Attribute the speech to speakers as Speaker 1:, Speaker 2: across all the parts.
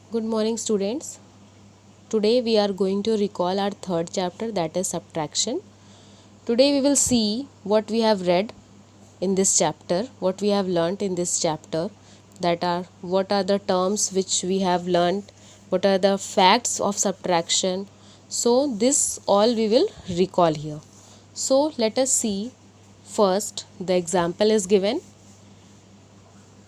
Speaker 1: Good morning, students. Today we are going to recall our third chapter, that is subtraction. Today we will see what we have read in this chapter, what we have learnt in this chapter, that are what are the terms which we have learnt, what are the facts of subtraction. So this all we will recall here. So let us see. First, the example is given.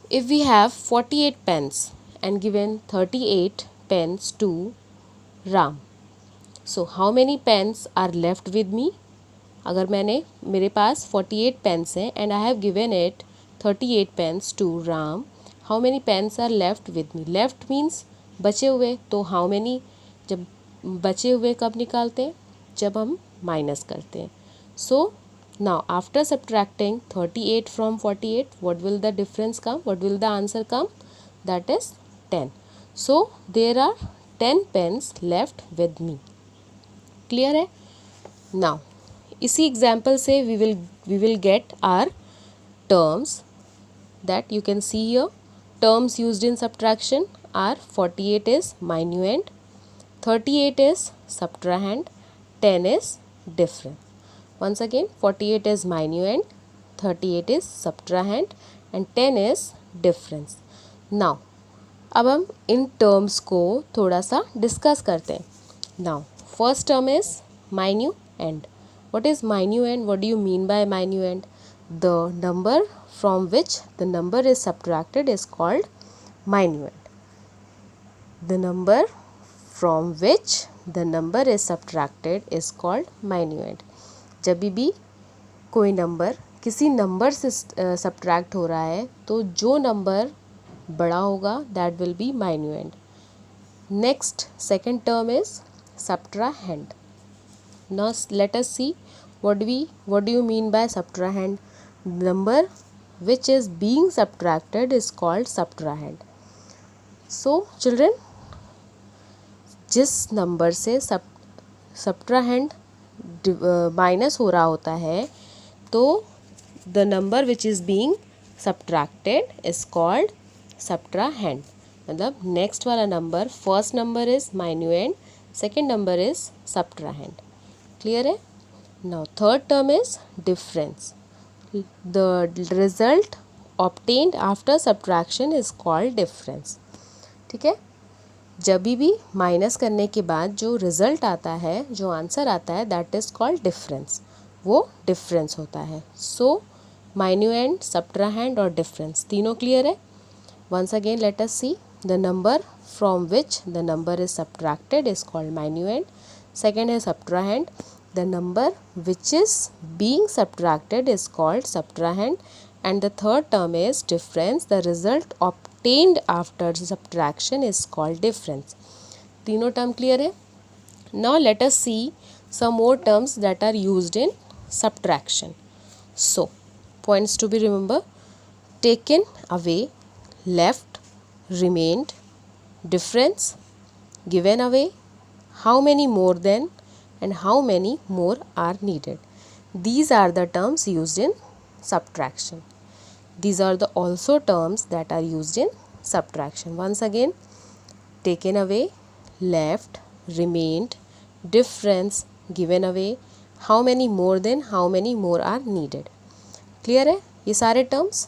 Speaker 1: If we have 48 pens and given 38 pens to Ram, so how many pens are left with me? अगर मेरे पास 48 pens हैं and I have given it 38 pens to Ram, how many pens are left with me? Left means बचे हुए, तो how many, जब बचे हुए कब निकालते हैं? जब हम माइनस करते हैं. So now after subtracting 38 from 48, what will the difference come? What will the answer come? That is 10. So there are 10 pens left with me. Clear है? Now इसी एग्जाम्पल से we will get our terms that you can see here. Terms used in subtraction are 48 is minuend, 38 is subtrahend, 10 is difference. Once again, 48 is minuend, 38 is subtrahend and 10 is difference. Now अब हम in terms को थोड़ा सा discuss करते हैं. Now first term is minuend. What is minuend? What do you mean by minuend? The number from which the number is subtracted is called minuend. The number from which the number is subtracted is called minuend. जब भी कोई number किसी number से subtract हो रहा है तो जो नंबर बड़ा होगा that will be minuend. Next, second term is subtrahend. Now let us see what do you mean by subtrahend? Number which is being subtracted is called subtrahend. So children, जिस number से subtrahend minus हो रहा होता है तो the number which is being subtracted is called subtrahend. मतलब next वाला नंबर, first number is minuend, second number is subtrahend. Clear है? Now third term is difference. The result obtained after subtraction is called difference. ठीक है? जब भी minus करने के बाद जो रिजल्ट आता है, जो आंसर आता है, दैट इज कॉल्ड डिफरेंस. वो डिफरेंस होता है. सो minuend, subtrahend और डिफरेंस तीनों क्लियर है? Once again let us see. The number from which the number is subtracted is called minuend. Second is subtrahend. The number which is being subtracted is called subtrahend. And the third term is difference. The result obtained after subtraction is called difference. तीनों term clear है? Now let us see some more terms that are used in subtraction. So points to be remembered: taken away, left, remained, difference, given away, how many more than, and how many more are needed. These are the terms used in subtraction. These are the also terms that are used in subtraction. Once again, taken away, left, remained, difference, given away, how many more than, how many more are needed. Clear है ये सारे terms?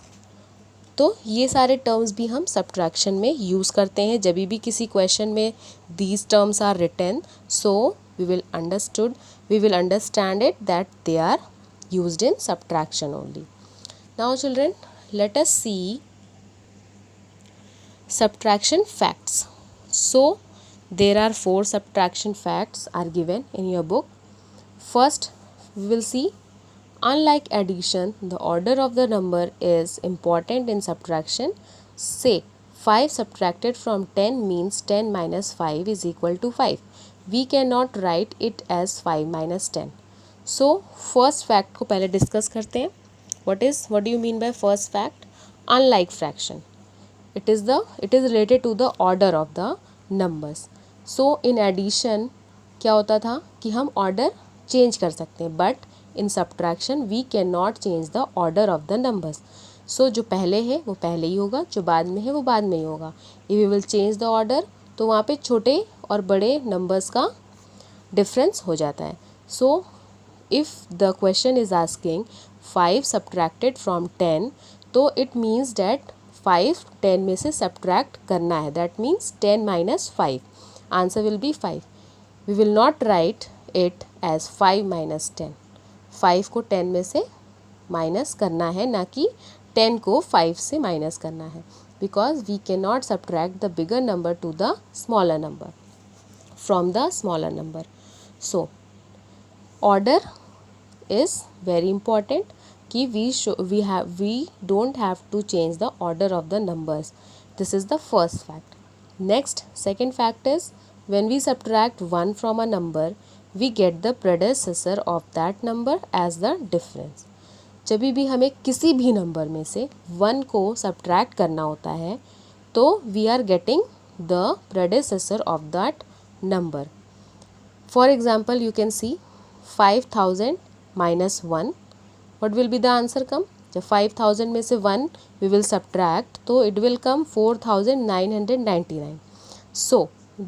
Speaker 1: तो ये सारे terms भी हम subtraction में use करते हैं. जब भी किसी क्वेश्चन में these terms are written, so we will understand it that they are used in subtraction only. Now children, let us see subtraction facts. So there are 4 subtraction facts are given in your book. First, we will see, unlike addition, the order of the number is important in subtraction. Say 5 subtracted from 10 means 10 minus 5 is equal to 5. We cannot write it as 5 minus 10. So first fact को पहले discuss करते हैं. What do you mean by first fact? Unlike fraction, it is related to the order of the numbers. So in addition क्या होता था कि हम order change कर सकते हैं, but in subtraction we can not change the order of the numbers. So जो पहले है वो पहले ही होगा, जो बाद में है वो बाद में ही होगा. If we will change the order तो वहाँ पे छोटे और बड़े नंबर्स का डिफरेंस हो जाता है. So if the question is asking 5 subtracted from 10, तो इट मीन्स डैट 5 10 में से सब्ट्रैक्ट करना है. That means 10 minus 5. Answer will be 5. We will not write it as 5 minus 10. 5 को 10 में से माइनस करना है, ना कि 10 को 5 से माइनस करना है. Because we can not subtract the bigger number to the smaller number from the smaller number. So order is very important कि we don't have to change the order of the numbers. This is the first fact. Next, second fact is when we subtract 1 from a number, we get the predecessor of that number as the difference. जब भी हमें किसी भी number में से 1 को subtract करना होता है तो we are getting the predecessor of that number. For example, you can see 5000 minus 1, what will be the answer come? जब 5000 में से 1 we will subtract तो it will come 4999. So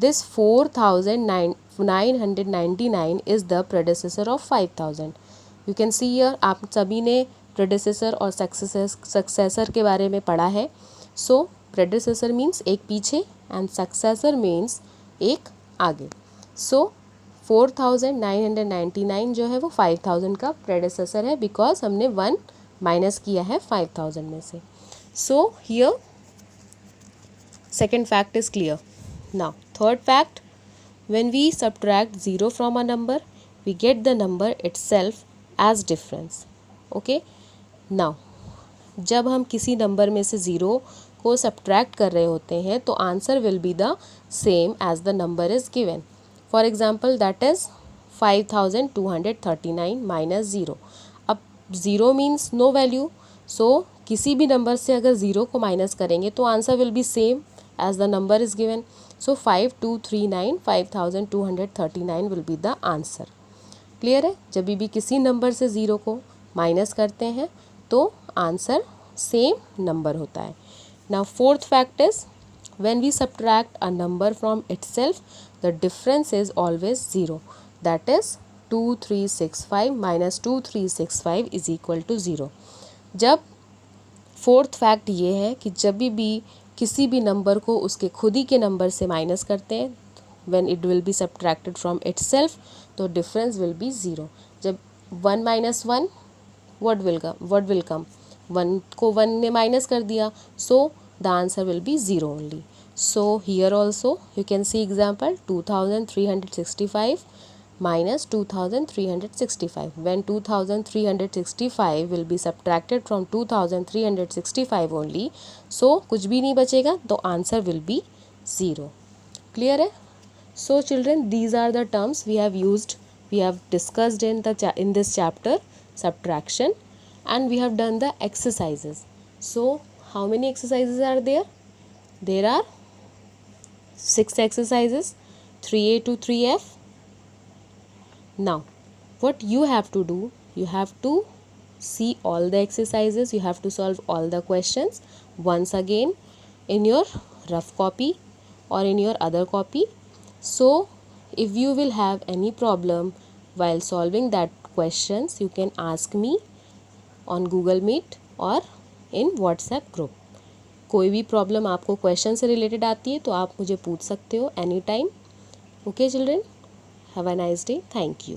Speaker 1: this 4999 is the predecessor of 5000. You can see here, आप सभी ने predecessor और successor के बारे में पढ़ा है. So predecessor means एक पीछे and successor means एक आगे. So 4999 जो है वो 5000 का प्रेडेसेसर है बिकॉज हमने 1 माइनस किया है 5000 में से. So here second fact is clear. Now third fact, when we subtract 0 from a number we get the number itself as difference. Okay, now जब हम किसी नंबर में से 0 को सब्ट्रैक्ट कर रहे होते हैं तो answer will be the same as the number is given. For example, that is 5239 minus 0. अब 0 means no value. So किसी भी नंबर से अगर 0 को माइनस करेंगे तो answer will be same as the number is given. So 5239 will be the answer. Clear है? जब भी किसी नंबर से 0 को माइनस करते हैं तो आंसर सेम नंबर होता है. Now fourth fact is when we subtract a number from itself, the difference is always 0. That is 2365 minus 2365 is equal to 0. जब फोर्थ फैक्ट ये है कि जब भी किसी भी नंबर को उसके खुद ही के नंबर से माइनस करते हैं when it will be subtracted from itself, तो difference will be 0. जब 1 minus 1 what will come? 1 को 1 ने माइनस कर दिया, so the answer will be 0 only. So here also you can see example 2365 minus 2365. When 2365 will be subtracted from 2365 only, so कुछ भी नहीं बचेगा तो answer will be 0. Clear है? So children, these are the terms we have discussed in this chapter, subtraction, and we have done the exercises. So how many exercises are there? There are 6 exercises, 3A to 3F. Now what you have to do, you have to see all the exercises, you have to solve all the questions once again in your rough copy or in your other copy. So if you will have any problem while solving that questions, you can ask me on Google Meet or in WhatsApp group. कोई भी problem आपको question से related आती है तो आप मुझे पूछ सकते हो any time. Okay children, have a nice day. Thank you.